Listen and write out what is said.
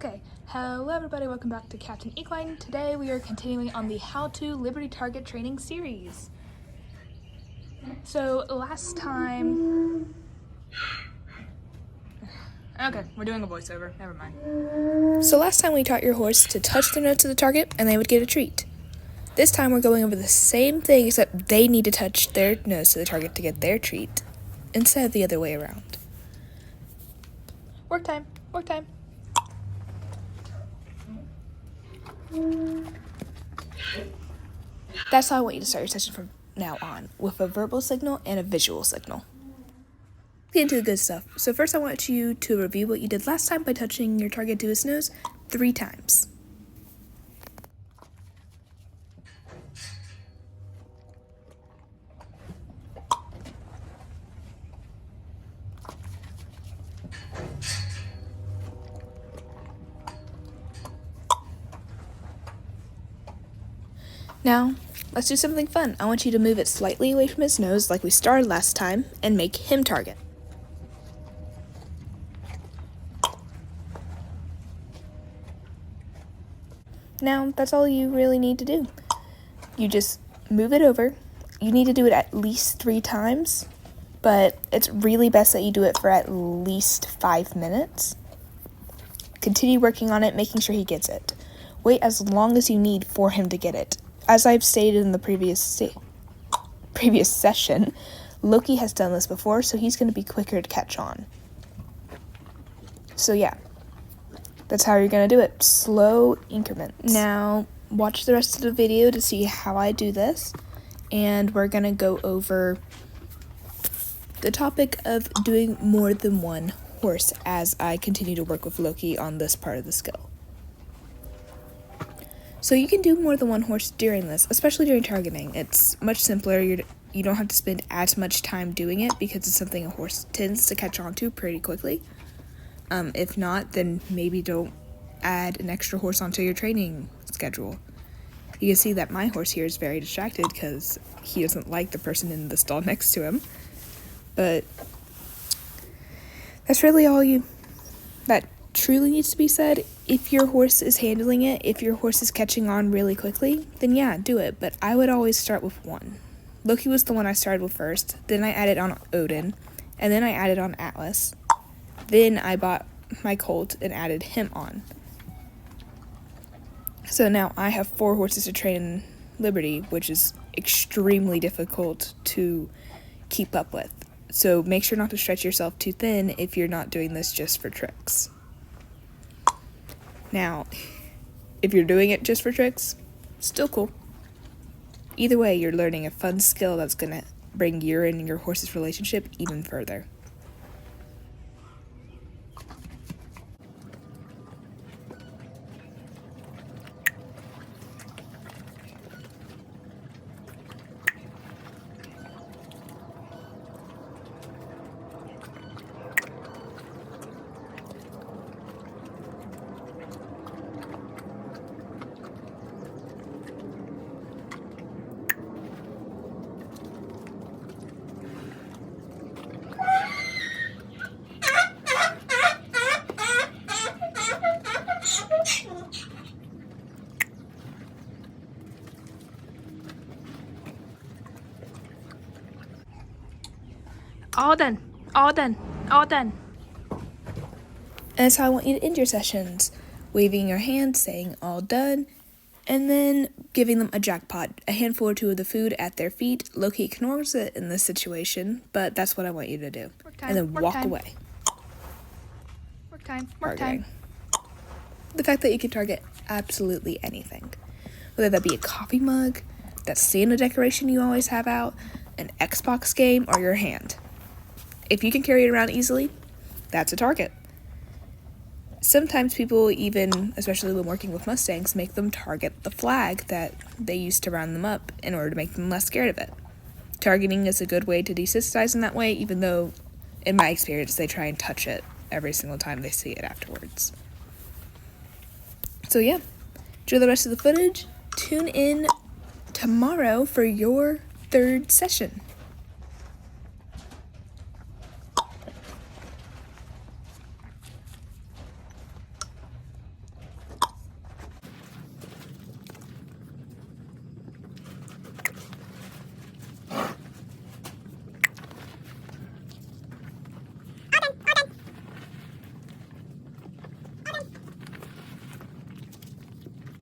Okay, hello everybody, welcome back to Captainequine. Today we are continuing on the How to Liberty Target Training series. So last time... Okay, we're doing a voiceover, never mind. So last time we taught your horse to touch their nose to the target and they would get a treat. This time we're going over the same thing except they need to touch their nose to the target to get their treat, instead of the other way around. Work time, work time. That's how I want you to start your session from now on, with a verbal signal and a visual signal. Let's get into the good stuff. So first I want you to review what you did last time by touching your target to his nose 3 times. Now, let's do something fun. I want you to move it slightly away from his nose like we started last time and make him target. Now, that's all you really need to do. You just move it over. You need to do it at least 3 times, but it's really best that you do it for at least 5 minutes. Continue working on it, making sure he gets it. Wait as long as you need for him to get it. As I've stated in the previous session, Loki has done this before, so he's going to be quicker to catch on. So yeah, that's how you're going to do it. Slow increments. Now, watch the rest of the video to see how I do this, and we're going to go over the topic of doing more than one horse as I continue to work with Loki on this part of the skill. So you can do more than one horse during this, especially during targeting. It's much simpler. You don't have to spend as much time doing it because it's something a horse tends to catch on to pretty quickly. If not, then maybe don't add an extra horse onto your training schedule. You can see that my horse here is very distracted because he doesn't like the person in the stall next to him. But that's really all that truly needs to be said. If your horse is handling it, if your horse is catching on really quickly, then yeah, do it. But I would always start with one. Loki was the one I started with first. Then I added on Odin. And then I added on Atlas. Then I bought my colt and added him on. So now I have 4 horses to train in Liberty, which is extremely difficult to keep up with. So make sure not to stretch yourself too thin if you're not doing this just for tricks. Now, if you're doing it just for tricks, still cool. Either way, you're learning a fun skill that's going to bring your and your horse's relationship even further. All done, all done, all done. And that's how I want you to end your sessions. Waving your hand, saying all done, and then giving them a jackpot, a handful or 2 of the food at their feet. Loki ignores it in this situation, but that's what I want you to do. And then walk away. Work time, work time. The fact that you can target absolutely anything. Whether that be a coffee mug, that Santa decoration you always have out, an Xbox game, or your hand. If you can carry it around easily, that's a target. Sometimes people even, especially when working with Mustangs, make them target the flag that they use to round them up in order to make them less scared of it. Targeting is a good way to desensitize in that way, even though, in my experience, they try and touch it every single time they see it afterwards. So yeah, enjoy the rest of the footage. Tune in tomorrow for your 3rd session.